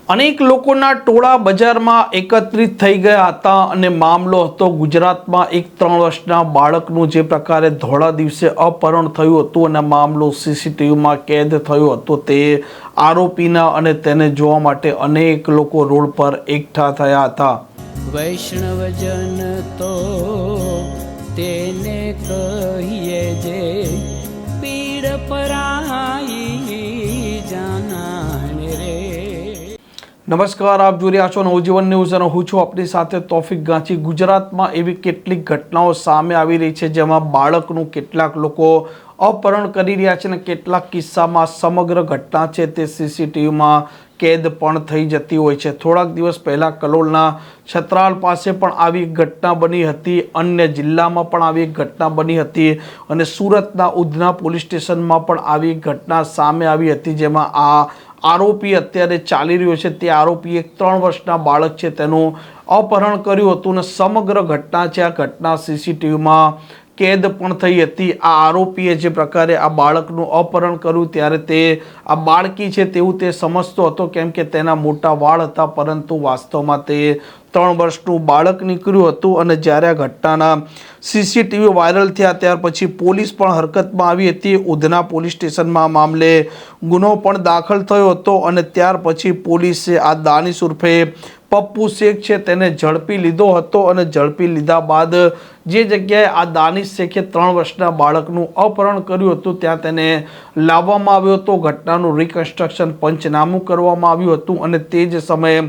અનેક લોકોના ટોળા બજારમાં એકત્રિત થઈ ગયા હતા અને મામલો હતો ગુજરાતમાં એક 3 વર્ષના બાળકનું જે પ્રકારે ધોળા દિવસે અપહરણ થયું હતું અને મામલો સીસીટીવીમાં કેદ થયો હતો તે આરોપીના અને તેને જોવા માટે અનેક લોકો રોડ પર એકઠા થયા હતા। વૈષ્ણવજન તો તેને કહીએ જે પીડ પરાઈ જાનાને રે। નમસ્કાર, આપ જોઈ રહ્યા છો નવજીવન ન્યૂઝ અને હું છું આપની સાથે તોફિક ગાંચી। ગુજરાતમાં એવી કેટલીક ઘટનાઓ સામે આવી રહી છે જેમાં બાળકનું કેટલાક લોકો અપહરણ કરી રહ્યા છે અને કેટલાક કિસ્સામાં સમગ્ર ઘટના છે તે સીસીટીવીમાં કેદ પણ થઈ જતી હોય છે। થોડાક દિવસ પહેલાં કલોલના છત્રાલ પાસે પણ આવી એક ઘટના બની હતી, અન્ય જિલ્લામાં પણ આવી એક ઘટના બની હતી અને સુરતના ઉધના પોલીસ સ્ટેશનમાં પણ આવી એક ઘટના સામે આવી હતી જેમાં આ આરોપી અત્યારે ચાલી રહ્યો છે તે આરોપી એક 3 વર્ષના બાળક છે તેનું અપહરણ કર્યું હતું અને સમગ્ર ઘટના છે આ ઘટના સીસીટીવીમાં કેદ પણ થઈ હતી। આ આરોપીએ જે પ્રકારે આ બાળકનું અપહરણ કર્યું ત્યારે તે આ બાળકી છે તેવું તે સમજતો હતો કેમ કે તેના મોટા વાળ હતા, પરંતુ વાસ્તવમાં તે 3 વર્ષનું બાળક નીકળ્યું હતું અને જ્યારે આ ઘટનાના સીસીટીવી વાયરલ થયા ત્યાર પછી પોલીસ પણ હરકતમાં આવી હતી। ઉધના પોલીસ સ્ટેશનમાં આ મામલે ગુનો પણ દાખલ થયો હતો અને ત્યાર પછી પોલીસે આ દાનિશ ઉર્ફે પપ્પુ શેખ છે તેને ઝડપી લીધો હતો અને ઝડપી લીધા બાદ જે જગ્યાએ આ દાનિશ શેખે 3 વર્ષના બાળકનું અપહરણ કર્યું હતું ત્યાં તેને લાવવામાં આવ્યો હતો। ઘટનાનું રિકન્સ્ટ્રક્શન પંચનામું કરવામાં આવ્યું હતું અને તે જ સમયે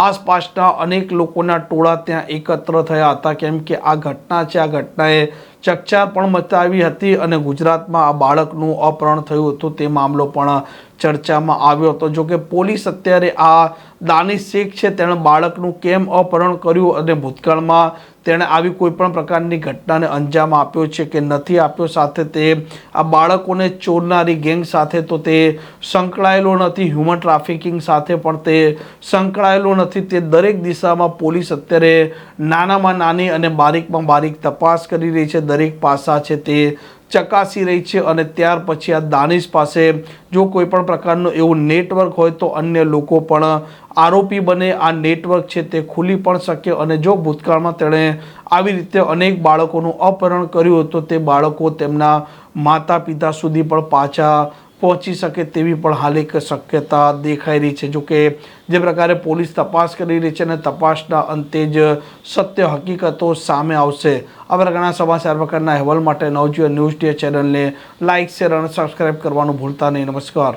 આસપાસના અનેક લોકોના ટોળા ત્યાં એકત્ર થયા હતા કેમ કે આ ઘટના છે આ ઘટનાએ ચકચાર પણ મચાવી હતી અને ગુજરાતમાં આ બાળકનું અપહરણ થયું હતું તે મામલો પણ ચર્ચામાં આવ્યો હતો। જો કે પોલીસ અત્યારે આ દાનિશ શેખ છે તેણે બાળકનું કેમ અપહરણ કર્યું અને ભૂતકાળમાં તેણે આવી કોઈ પણ પ્રકારની ઘટનાને અંજામ આપ્યો છે કે નથી આપ્યો, સાથે તે આ બાળકોને ચોરનારી ગેંગ સાથે તો તે સંકળાયેલો નથી, હ્યુમન ટ્રાફિકિંગ સાથે પણ તે સંકળાયેલો નથી। તે દરેક દિશામાં પોલીસ અત્યારે નાનામાં નાની અને બારીકમાં બારીક તપાસ કરી રહી છે, દરેક પાસા છે તે ચકાસી રહી છે અને ત્યાર પછી આ દાનિશ પાસે જો કોઈ પણ પ્રકારનું એવું નેટવર્ક હોય તો અન્ય લોકો પણ આરોપી બને, આ નેટવર્ક છે તે ખુલી પણ શકે અને જો ભૂતકાળમાં તેણે આવી રીતે અનેક બાળકોનું અપહરણ કર્યું હતું તે બાળકો તેમના માતા પિતા સુધી પણ પાછા પહોંચી શકે તેવી પણ હાલ એક શક્યતા દેખાઈ રહી છે। જો કે જે પ્રકારે પોલીસ તપાસ કરી રહી છે અને તપાસના અંતે જ સત્ય હકીકતો સામે આવશે। આવા ઘણા સમાચાર પ્રકારના અહેવાલ માટે નવજીવન ન્યૂઝ ડે ચેનલને લાઇક, શેર અને સબસ્ક્રાઇબ કરવાનું ભૂલતા નહીં। નમસ્કાર।